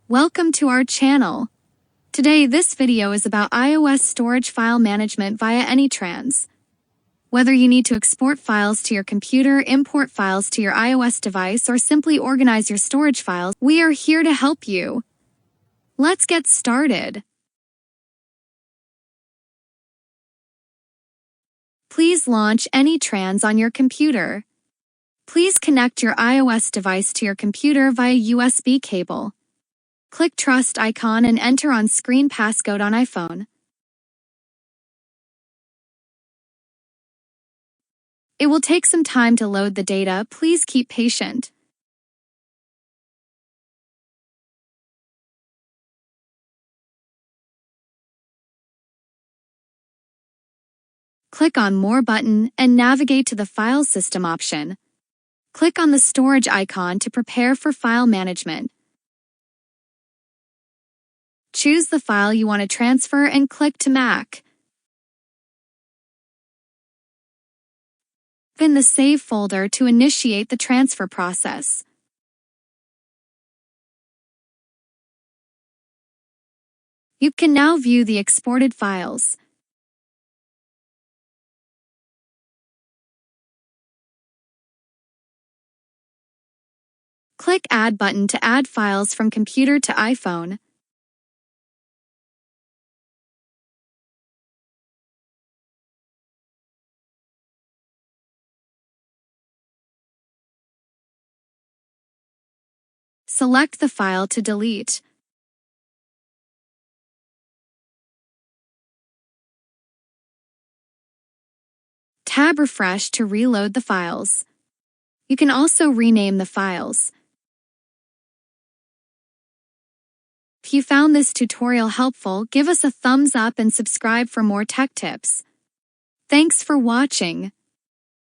Welcome to our channel. Today this video is about iOS storage file management via AnyTrans. Whether you need to export files to your computer, import files to your iOS device, or simply organize your storage files, we are here to help you. Let's get started. Please launch AnyTrans on your computer. Please connect your iOS device to your computer via USB cable. Click Trust icon and enter on-screen passcode on iPhone. It will take some time to load the data. Please keep patient. Click on More button and navigate to the File System option. Click on the storage icon to prepare for file management. Choose the file you want to transfer and click to Mac. Open the Save folder to initiate the transfer process. You can now view the exported files. Click Add button to add files from computer to iPhone. Select the file to delete. Tab Refresh to reload the files. You can also rename the files. If you found this tutorial helpful, give us a thumbs up and subscribe for more tech tips. Thanks for watching.